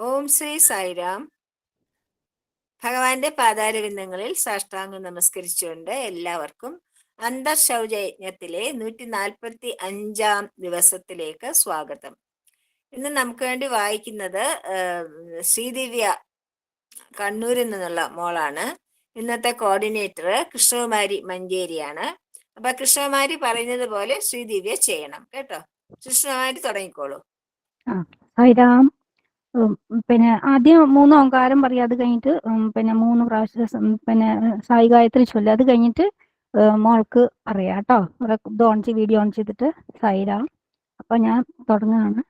ഓം ശ്രീ സായിരാം. ഭഗവാന്റെ പാതാരവിന്ദങ്ങളിൽ സാഷ്ടാംഗം നമസ്കരിച്ചുകൊണ്ട് എല്ലാവർക്കും അന്തർശൗചയജ്ഞത്തിലെ 145 ദിവസത്തിലേക്ക് സ്വാഗതം. ഇന്ന് നമുക്ക് വേണ്ടി വായിക്കുന്നത് ശ്രീദിവ്യ കണ്ണൂരിൽ നിന്നുള്ള മോളാണ്. ഇന്നത്തെ കോർഡിനേറ്റർ കൃഷ്ണകുമാരി മഞ്ചേരിയാണ്. അപ്പൊ കൃഷ്ണകുമാരി പറയുന്നത് പോലെ ശ്രീദിവ്യ ചെയ്യണം കേട്ടോ. കൃഷ്ണകുമാരി തുടങ്ങിക്കോളൂ. സായിരാം. പിന്നെ ആദ്യം 3 ഓങ്കാരം പറയാം. അത് കഴിഞ്ഞിട്ട് പിന്നെ 3 പ്രാവശ്യം പിന്നെ സായി ഗായത്രി ചൊല്ലുക. അത് കഴിഞ്ഞിട്ട് മോൾക്ക് പറയാം കേട്ടോ. ഇത് വീഡിയോ ഓൺ ചെയ്തിട്ട് സായിരാം. അപ്പൊ ഞാൻ തുടങ്ങുകയാണ്.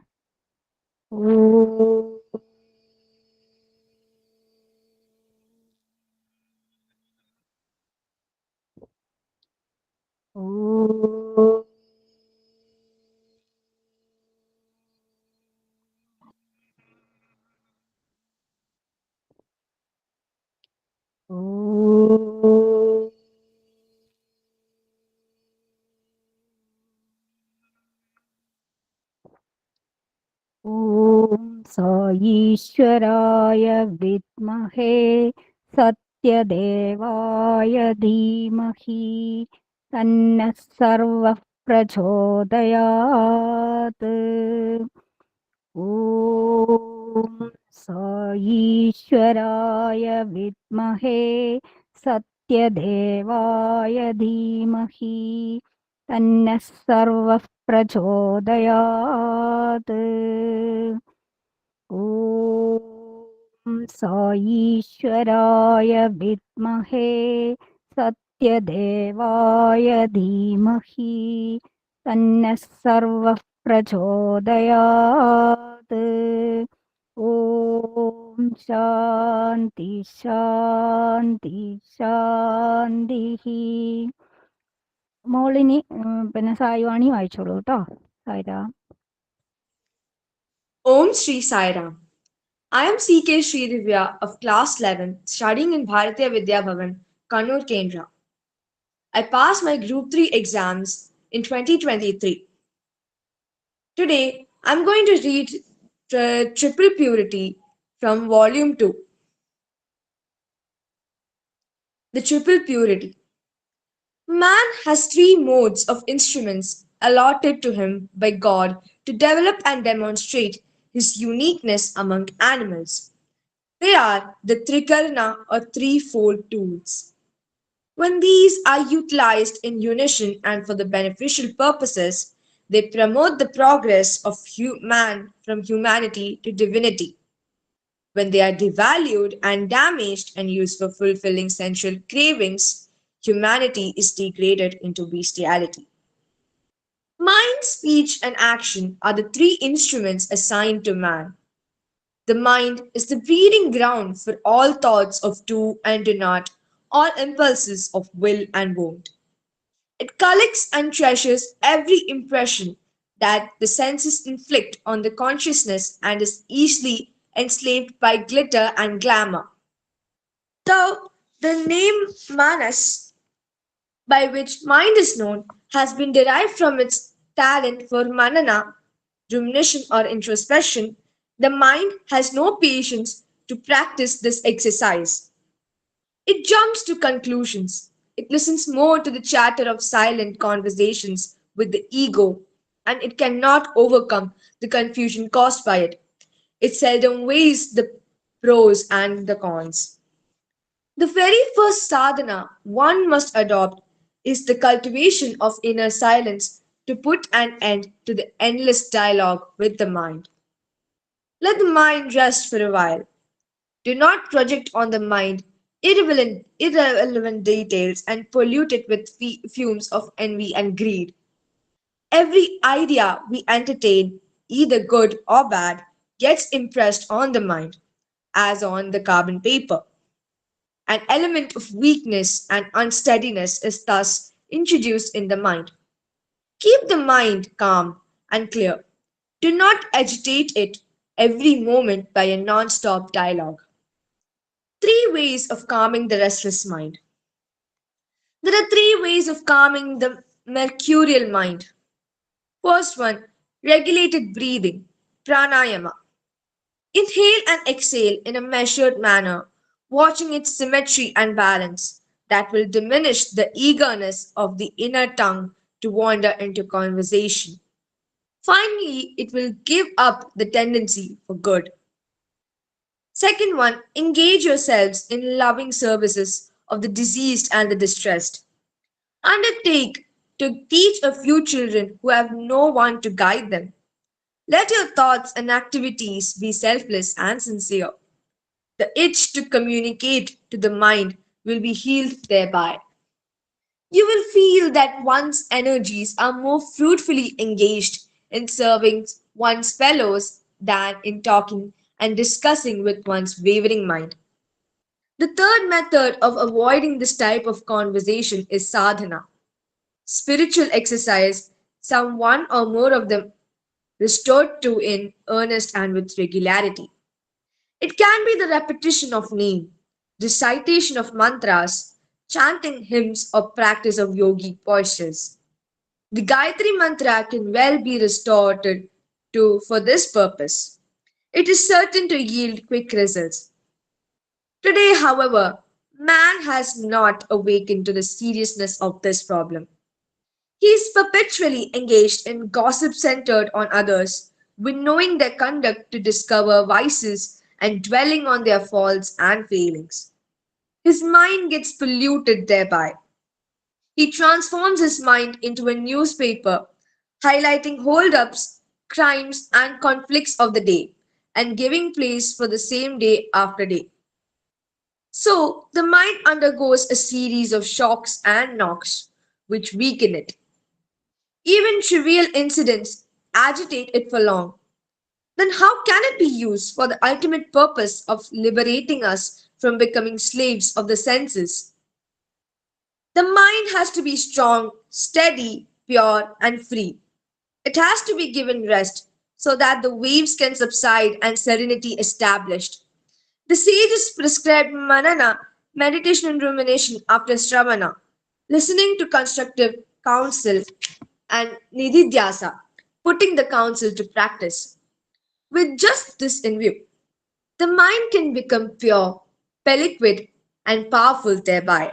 ഓം സായീശ്വരായ വിദ്മഹേ സത്യദേവായ ധീമഹി തന്നഃ സർവഃ പ്രചോദയാത്. ഓം സായീശ്വരായ വിദ്മഹേ സത്യദേവായ ധീമഹി തന്നഃ സർവഃ പ്രചോദയാത്. ഓം സായീശ്വരായ വിദ്മഹേ സത്യദേവായ ധീമഹി തന്നഃ സർവഃ പ്രചോദയാത്. ഓം ശാന്തി ശാന്തി ശാന്തി. മോളിനി പിന്നെ സായിവാണി വായിച്ചോളൂ കേട്ടോ. Sai Ram. Om Shri Sairam. I am C.K. Sridivya of class 11 studying in Bharatiya Vidya Bhavan, Kannur, Kendra. I passed my Group 3 exams in 2023. Today, I'm going to read the Triple Purity from Volume 2. The Triple Purity. Man has 3 modes of instruments allotted to him by God to develop and demonstrate his uniqueness among animals. They are the Trikarna or threefold tools. When these are utilized in unison and for the beneficial purposes, they promote the progress of man from humanity to divinity. When they are devalued and damaged and used for fulfilling sensual cravings, humanity is degraded into bestiality. Mind, speech, and action are the 3 instruments assigned to man. The mind is the breeding ground for all thoughts of do and do not, all impulses of will and won't. It collects and treasures every impression that the senses inflict on the consciousness and is easily enslaved by glitter and glamour. Though the name Manas, by which mind is known, has been derived from its talent for manana, rumination or introspection, the mind has no patience to practice this exercise. It jumps to conclusions. It listens more to the chatter of silent conversations with the ego, and it cannot overcome the confusion caused by it. It seldom weighs the pros and the cons. The very first sadhana one must adopt is the cultivation of inner silence to put an end to the endless dialogue with the mind. Let the mind rest for a while. Do not project on the mind irrelevant details and pollute it with fumes of envy and greed. Every idea we entertain, either good or bad, gets impressed on the mind, as on the carbon paper. An element of weakness and unsteadiness is thus introduced in the mind. Keep the mind calm and clear. Do not agitate it every moment by a non-stop dialogue. 3 ways of calming the restless mind. There are 3 ways of calming the mercurial mind. First one, regulated breathing, pranayama. Inhale and exhale in a measured manner, watching its symmetry and balance. That will diminish the eagerness of the inner tongue to wander into conversation. Finally, it will give up the tendency for good. Second one, engage yourselves in loving services of the diseased and the distressed. Undertake to teach a few children who have no one to guide them. Let your thoughts and activities be selfless and sincere. The itch to communicate to the mind will be healed thereby. You will feel that one's energies are more fruitfully engaged in serving one's fellows than in talking and discussing with one's wavering mind. The third method of avoiding this type of conversation is sadhana, spiritual exercise, some one or more of them restored to in earnest and with regularity. It can be the repetition of name, recitation of mantras, chanting hymns, or practice of yogic postures. The Gayatri mantra can well be restored to for this purpose. It is certain to yield quick results. Today, however, man has not awakened to the seriousness of this problem. He is perpetually engaged in gossip centered on others, winnowing their conduct to discover vices and dwelling on their faults and failings. His mind gets polluted thereby. He transforms his mind into a newspaper, highlighting holdups, crimes, and conflicts of the day, and giving place for the same day after day. So, the mind undergoes a series of shocks and knocks, which weaken it. Even trivial incidents agitate it for long. Then, how can it be used for the ultimate purpose of liberating us from becoming slaves of the senses? The mind has to be strong, steady, pure, and free. It has to be given rest so that the waves can subside and serenity established. The sages prescribed manana, meditation and rumination after Shravana, listening to constructive counsel, and nididhyasa, putting the counsel to practice. With just this in view, the mind can become pure, peliquid, and powerful thereby.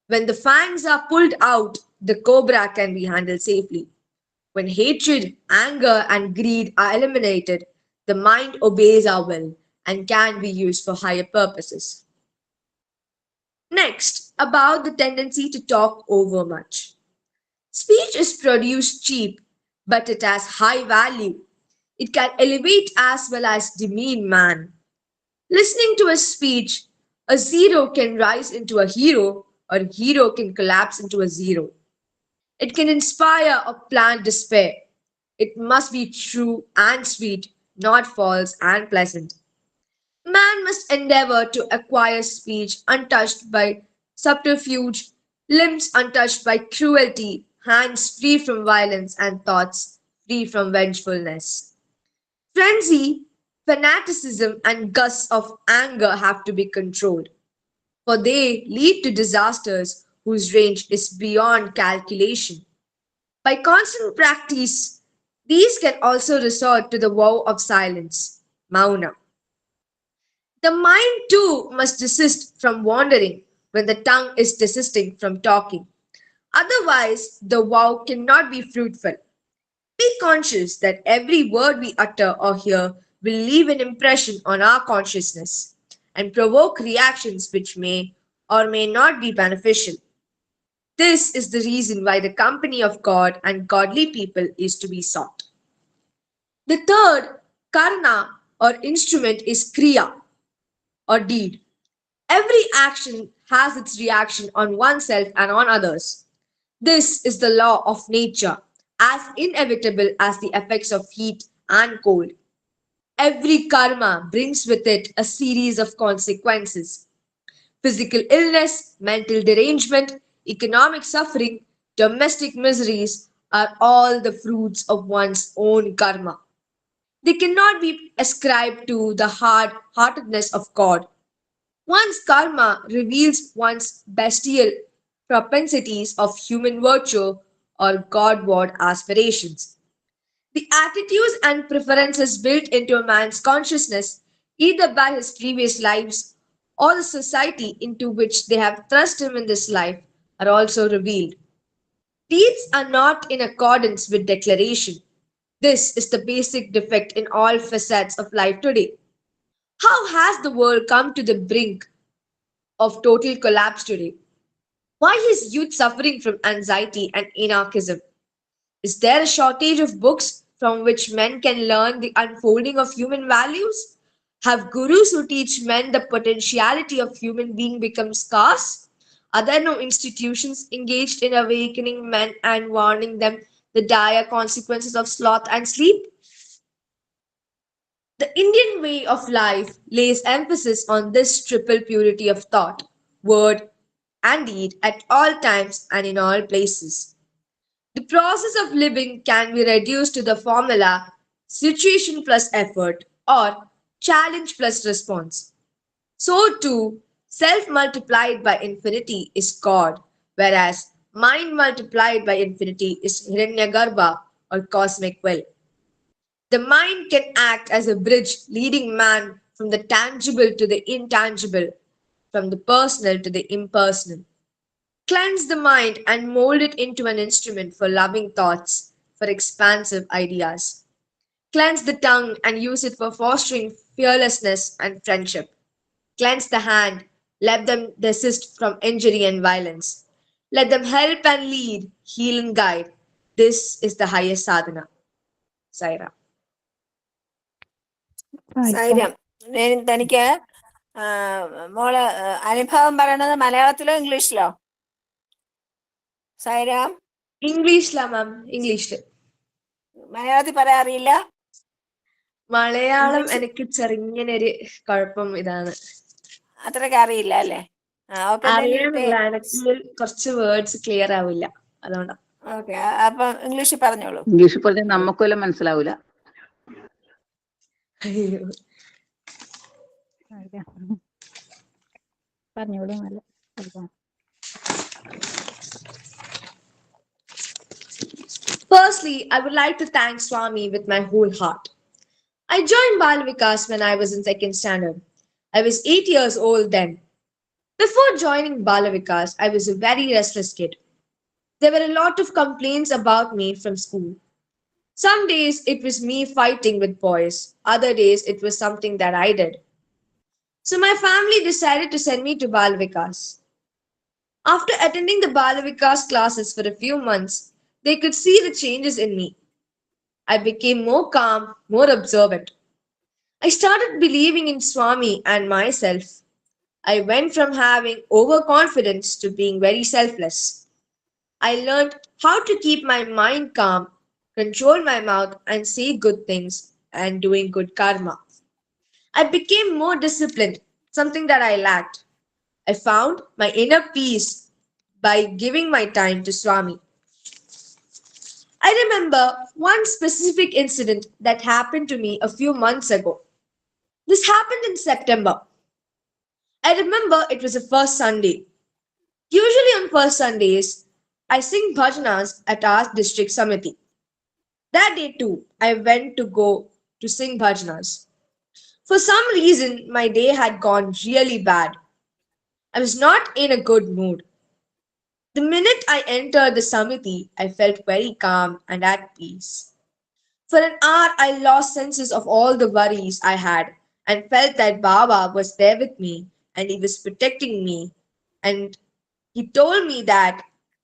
When the fangs are pulled out, the cobra can be handled safely. When hatred, anger, and greed are eliminated, the mind obeys our will and can be used for higher purposes. Next, about the tendency to talk over much. Speech is produced cheap, but it has high value. It can elevate as well as demean man. Listening to a speech, a zero can rise into a hero, or a hero can collapse into a zero. It can inspire or plant despair. It must be true and sweet, not false and pleasant. Man must endeavor to acquire speech untouched by subterfuge, limbs untouched by cruelty, hands free from violence, and thoughts free from vengefulness. Frenzy, fanaticism, and gusts of anger have to be controlled, for they lead to disasters whose range is beyond calculation. By constant practice, these can also resort to the vow of silence, mauna. The mind too must desist from wandering when the tongue is desisting from talking. Otherwise, the vow cannot be fruitful. Be conscious that every word we utter or hear will leave an impression on our consciousness and provoke reactions which may or may not be beneficial. This is the reason why the company of God and godly people is to be sought. The third, karna or instrument, is kriya or deed. Every action has its reaction on oneself and on others. This is the law of nature, as inevitable as the effects of heat and cold. Every karma brings with it a series of consequences. Physical illness, mental derangement, economic suffering, domestic miseries are all the fruits of one's own karma. They cannot be ascribed to the hard heartedness of God. One's karma reveals one's bestial propensities of human virtue or Godward aspirations. The attitudes and preferences built into a man's consciousness, either by his previous lives or the society into which they have thrust him in this life, are also revealed. Deeds are not in accordance with declaration. This is the basic defect in all facets of life today. How has the world come to the brink of total collapse today? Why is youth suffering from anxiety and anarchism? Is there a shortage of books from which men can learn the unfolding of human values? Have gurus who teach men the potentiality of human being become scarce? Are there no institutions engaged in awakening men and warning them the dire consequences of sloth and sleep? The Indian way of life lays emphasis on this triple purity of thought, word, and deed at all times and in all places. The process of living can be reduced to the formula situation plus effort or challenge plus response. So too, self multiplied by infinity is God, whereas mind multiplied by infinity is Hiranyagarbha or cosmic will. The mind can act as a bridge leading man from the tangible to the intangible, from the personal to the impersonal. Cleanse the mind and mold it into an instrument for loving thoughts, for expansive ideas. Cleanse the tongue and use it for fostering fearlessness and friendship. Cleanse the hand, let them desist from injury and violence. Let them help and lead, heal and guide. This is the highest sadhana. Saira. Sai Ram. സൈര്യം, തനിക്ക് മോള് അനുഭവം പറയണത് മലയാളത്തിലോ ഇംഗ്ലീഷിലോ? Sairam, English la ma'am, English. മലയാളത്തിൽ പറയാൻ അറിയില്ല? Malayalam English എനിക്ക് ചെറിയൊരു കുഴപ്പം ഇതാണ്. അത്രയ്ക്ക് അറിയില്ല അല്ലേ? ഓക്കെ, അറിയാമില്ല, എനിക്ക് കുറച്ച് വേർഡ്സ് ക്ലിയർ ആവില്ല, അതുകൊണ്ടാണ്. ഓക്കെ, അപ്പൊ ഇംഗ്ലീഷിൽ പറഞ്ഞോളൂ. ഇംഗ്ലീഷ് പറഞ്ഞാൽ നമുക്കെല്ലാം മനസ്സിലാവൂല. അയ്യോ. സായിരാം. പറഞ്ഞോളൂ നല്ല Sai Ram. Firstly, I would like to thank Swami with my whole heart. I joined Bal Vikas when I was in second standard. I was 8 years old then. Before joining Bal Vikas, I was a very restless kid. There were a lot of complaints about me from school. Some days it was me fighting with boys, other days it was something that I did. So my family decided to send me to Bal Vikas. After attending the Bal Vikas classes for a few months, they could see the changes in me. I became more calm, more observant. I started believing in Swami and myself. I went from having overconfidence to being very selfless. I learned how to keep my mind calm, control my mouth, and say good things, and doing good karma. I became more disciplined, something that I lacked. I found my inner peace by giving my time to Swami. I remember one specific incident that happened to me a few months ago. This happened in September. I remember it was the first Sunday. Usually on first Sundays, I sing bhajanas at our district samiti. That day too, I went to go to sing bhajanas. For some reason, my day had gone really bad. I was not in a good mood. The minute I entered the samiti, I felt very calm and at peace. For an hour, I lost senses of all the worries I had and felt that Baba was there with me and he was protecting me and he told me that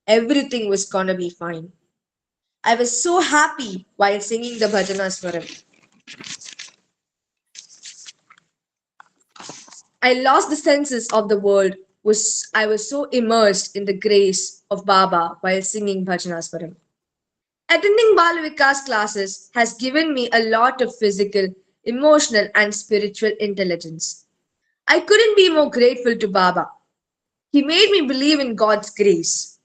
everything was gonna be fine. I was so happy while singing the bhajanas for him. I lost the senses of the world. I was so immersed in the grace of Baba while singing bhajanas for him. Attending Bal Vikas classes has given me a lot of physical, emotional, and spiritual intelligence. I couldn't be more grateful to Baba. He made me believe in God's grace.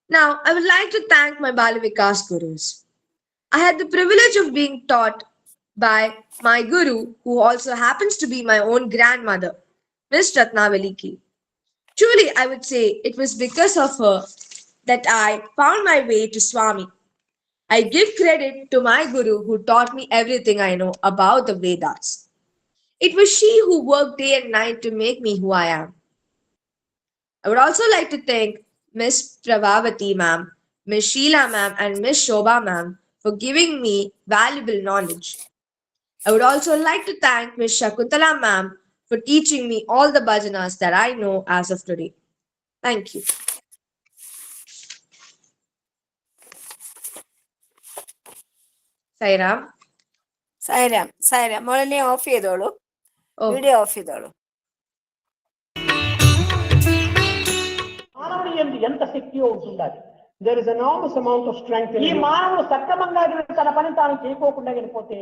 Now, I would like to thank my Bal Vikas gurus. I had the privilege of being taught by my guru, who also happens to be my own grandmother, Miss Ratnavaliki. Truly, I would say it was because of her that I found my way to Swami. I give credit to my Guru who taught me everything I know about the Vedas. It was she who worked day and night to make me who I am. I would also like to thank Miss Pravavati ma'am, Miss Sheila ma'am, and Miss Shobha ma'am for giving me valuable knowledge. I would also like to thank Miss Shakuntala ma'am for teaching me all the bhajanas that I know as of today. Thank you. Sairam. Sairam മോളിനെ off ചെയ്തോളൂ, Oh, video off ചെയ്തോളൂ. మానవుని యందు ఎంత శక్తియో ఉంటుండాలి. There is enormous amount of strength in ఈ him. మానవుడు సక్రమంగా తన పని తాను చేయకోకుండా వెళ్ళిపోతే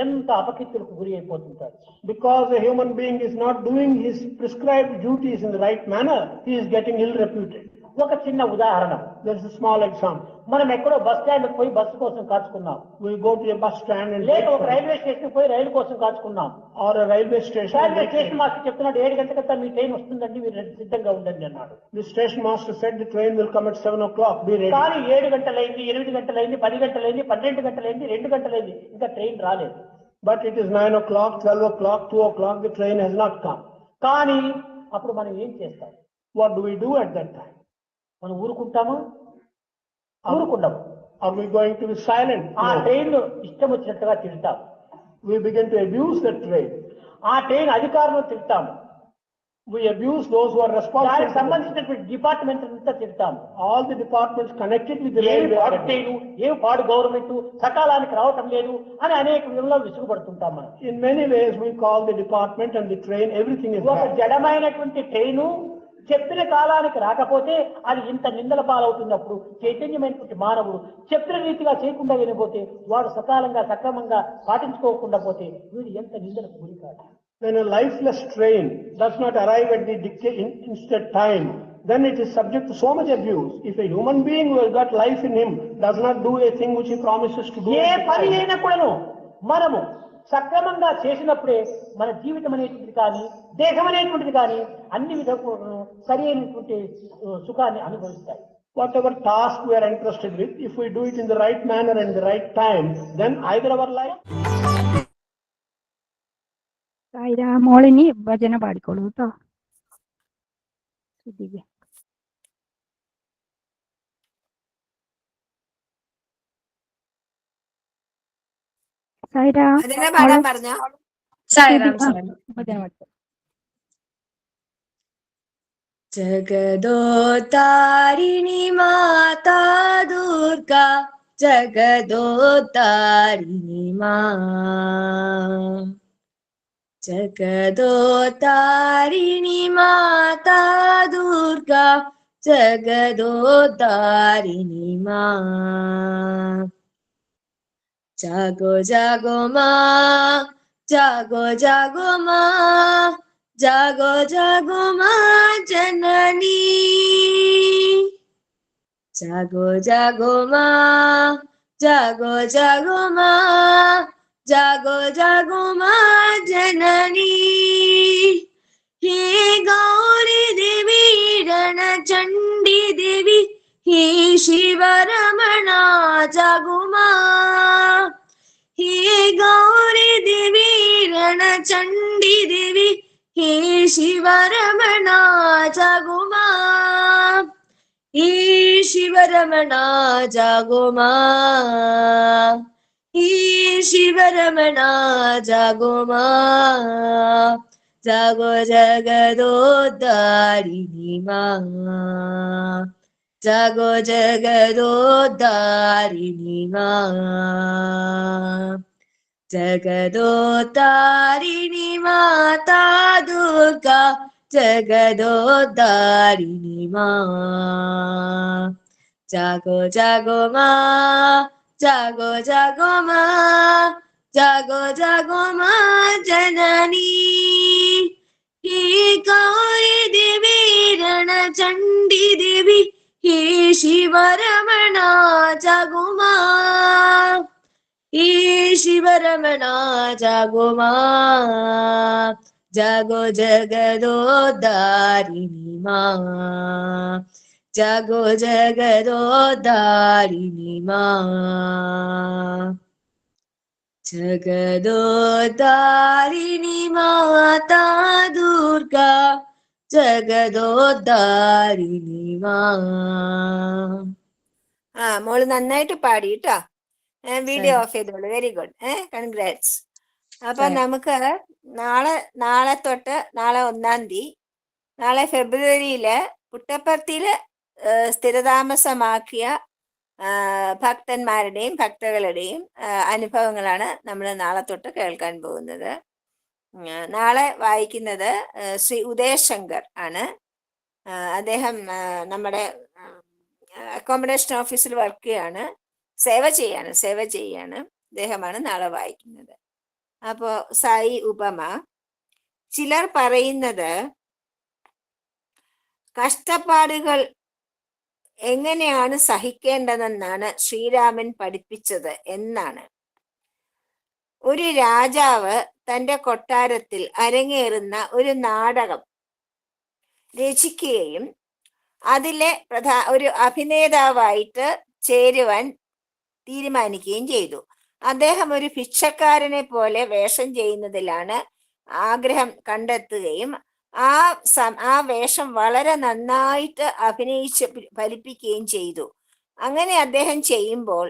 ఎంత అపకీర్తులకు గురి అయిపోతుంటాడు. Because a human being is not doing his prescribed duties in the right manner, he is getting ill reputed. ఒక చిన్న ఉదాహరణ, There is a small example. మనం ఎక్కడో బస్ స్టాండ్ పోయి బస్సు కోసం కాచుకున్నాం, We go to a bus stand and లేక wait ఒక for it. Railway station పోయి రైలు కోసం కాచుకున్నాం. Or a railway station. Railway wait for station it. Master చెప్తున్నాడు 7 గంటలకంతా మీ ట్రైన్ వస్తుందండి, మీరు సిద్ధంగా ఉండండి అన్నాడు. The station master said the train will come at 7 o'clock. Be ready. కానీ 7 గంటలైంది, 8 గంటలైంది, 10 గంటలైంది, 12 గంటలైంది, 2 గంటలైంది, ఇంకా ట్రైన్ రాలేదు. But it is 9 o'clock, 12 o'clock, 2 o'clock. The train has not come. కానీ అప్పుడు మనం ఏం చేస్తాం? What do we do at that time? మనం ఊరుకుంటామా? ఊరుకుంటాము. Are we going to be silent? ఆ No. ట్రైన్ ఇష్టం వచ్చినట్టుగా తిడతాం. We begin to abuse that train. ఆ ట్రైన్ అధికారులను తిడతాము. We abuse those who are దానికి responsible. సంబంధించినటువంటి డిపార్ట్మెంట్ అంతా తిడతాము. All the departments connected with the ఏమి railway. పాడు ట్రైను, ఏమి పాడు గవర్నమెంట్, సకాలానికి రావటం లేదు అని అనేక విధంగా విసుగుపడుతుంటాం మనం. In many ways, we call the department and the train, everything is ఒక bad. జడమైనటువంటి ట్రైను చెప్పిన కాలానికి రాకపోతే అది ఇంత నిందల పాలవుతున్నప్పుడు చైతన్యమైనటువంటి మానవుడు చెప్పిన రీతిగా చేయకుండా వెళ్ళిపోతే, వాడు సకాలంగా సక్రమంగా పాటించుకోకుండా పోతే వీడు ఎంత నిందలకు గురి కాదు. When a lifeless train does not arrive at the instant time, then it is subject to so much abuse. If a human being who has got life in him does not do a thing which he promises to do, A at the పని time, అయినా కూడాను మనము సక్రమంగా చేసినప్పుడే మన జీవితం అనేటువంటిది కానీ, దేహం అనేటువంటిది కానీ అన్ని విధాలు సరి అయినటువంటి సుఖాన్ని అనుభవిస్తాయి. whatever task we are entrusted with, if we do it in the right manner and the right time, then either our life. Sai Ram മോളിനി ഭജന പാടിക്കോളൂ കേട്ടോ. ദിവ്യ. സായിരാം അതിനെ പാടാൻ പറഞ്ഞോ? Sairam. ആ, Sairam. ഭജന പാടിക്കോ. जगदोतारिणी माता दुर्गा, जगदोतारिणी माँ, जगदोतारिणी माता दुर्गा, जगदोतारिणी माँ. जागो जागो माँ, जागो जागो माँ, जागो जागो माँ जननी. जागो जागो माँ, जागो जागो माँ, जागो जागो माँ जननी. हे गौरी देवी रण चंडी देवी, हे शिव रमणा जागो माँ. हे गौरी देवी रण चंडी देवी, हे शिव रमणा जागो माँ. हे शिव रमणा जागो माँ, हे शिव रमणा जागो माँ. जागो जगदोद्धारिणी माँ, जागो जगदोद्धारिणी माँ. जगदोद्धारिणी माता दुर्गा, जगदोद्धारिणी माँ. जागो जागो माँ, जागो जागो माँ, जागो जागो माँ जननी. हे गौरी देवी रण चंडी देवी, हे शिव रमणा जागो माँ. हे शिव रमणा जागो माँ. जागो जगदोद्धारिणी माँ, ജഗോ ജഗദോദ്ധാരിണി മാ ജഗദോദ്ധാരിണി മാതാ ദുർഗാ ജഗദോദ്ധാരിണി മാ. മോള് നന്നായിട്ട് പാടി കേട്ടോ. വീഡിയോ ശരി. ഓഫ് ചെയ്തോളൂ. Very good. കൺഗ്രാറ്റ്സ്. അപ്പൊ ശരി. നമുക്ക് നാളെ തൊട്ട്, നാളെ 1-ാം തീയതി, നാളെ ഫെബ്രുവരിയില് പുട്ടപ്പർത്തിയില് സ്ഥിരതാമസമാക്കിയ ഭക്തന്മാരുടെയും ഭക്തകളുടെയും അനുഭവങ്ങളാണ് നമ്മൾ നാളെ തൊട്ട് കേൾക്കാൻ പോകുന്നത്. നാളെ വായിക്കുന്നത് ശ്രീ ഉദയശങ്കർ ആണ്. അദ്ദേഹം നമ്മുടെ അക്കോമഡേഷൻ ഓഫീസിൽ വർക്ക് ചെയ്യാണ്, സേവ ചെയ്യാണ്. അദ്ദേഹമാണ് നാളെ വായിക്കുന്നത്. അപ്പോ സായി ഉപമ. ചിലർ പറയുന്നത് കഷ്ടപ്പാടുകൾ എങ്ങനെയാണ് സഹിക്കേണ്ടതെന്നാണ് ശ്രീരാമൻ പഠിപ്പിച്ചത് എന്നാണ്. ഒരു രാജാവ് തന്റെ കൊട്ടാരത്തിൽ അരങ്ങേറുന്ന ഒരു നാടകം രചിക്കുകയും അതിലെ ഒരു അഭിനേതാവായിട്ട് ചേരുവാൻ തീരുമാനിക്കുകയും ചെയ്തു. അദ്ദേഹം ഒരു ഭിക്ഷക്കാരനെ പോലെ വേഷം ചെയ്യുന്നതിലാണ് ആഗ്രഹം കണ്ടെത്തുകയും ആ വേഷം വളരെ നന്നായിട്ട് അഭിനയിച്ച് ഫലിപ്പിക്കുകയും ചെയ്തു. അങ്ങനെ അദ്ദേഹം ചെയ്യുമ്പോൾ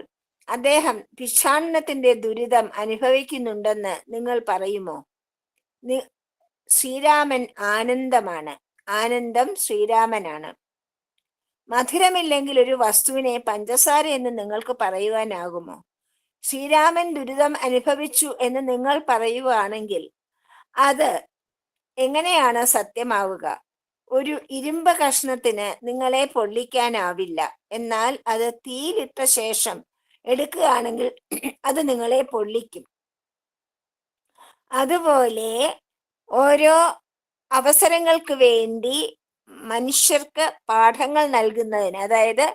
അദ്ദേഹം ഭിക്ഷാടനത്തിന്റെ ദുരിതം അനുഭവിക്കുന്നുണ്ടെന്ന് നിങ്ങൾ പറയുമോ? ശ്രീരാമൻ ആനന്ദമാണ്. ആനന്ദം ശ്രീരാമനാണ്. മധുരമില്ലെങ്കിൽ ഒരു വസ്തുവിനെ പഞ്ചസാര എന്ന് നിങ്ങൾക്ക് പറയുവാനാകുമോ? ശ്രീരാമൻ ദുരിതം അനുഭവിച്ചു എന്ന് നിങ്ങൾ പറയുകയാണെങ്കിൽ അത് എങ്ങനെയാണ് സത്യമാവുക? ഒരു ഇരുമ്പ് കഷ്ണത്തിന് നിങ്ങളെ പൊള്ളിക്കാനാവില്ല. എന്നാൽ അത് തീയിലിട്ട ശേഷം എടുക്കുകയാണെങ്കിൽ അത് നിങ്ങളെ പൊള്ളിക്കും. അതുപോലെ ഓരോ അവസരങ്ങൾക്ക് വേണ്ടി മനുഷ്യർക്ക് പാഠങ്ങൾ നൽകുന്നതിന്, അതായത്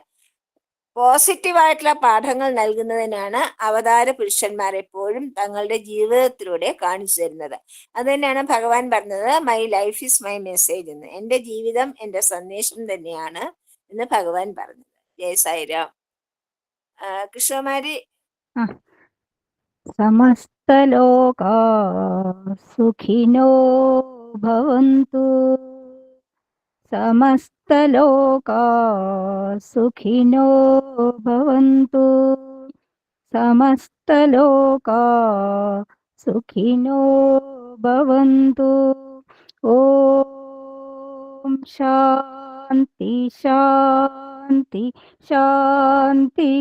പോസിറ്റീവായിട്ടുള്ള പാഠങ്ങൾ നൽകുന്നതിനാണ് അവതാര പുരുഷന്മാർ എപ്പോഴും തങ്ങളുടെ ജീവിതത്തിലൂടെ കാണിച്ചു തരുന്നത്. അത് തന്നെയാണ് ഭഗവാൻ പറഞ്ഞത്, my life is my message എന്ന്. എൻ്റെ ജീവിതം എൻ്റെ സന്ദേശം തന്നെയാണ് എന്ന് ഭഗവാൻ പറഞ്ഞത്. ജയ സായിരാം. കൃഷ്ണകുമാരി. സമസ്തലോകാ സുഖിനോ ഭവന്തു. സമസ്തലോകാ സുഖിനോ ഭവന്തു. സമസ്തലോകാ സുഖിനോ ഭവന്തു. ഓം ശാന്തി ശാന്തി ശാന്തി.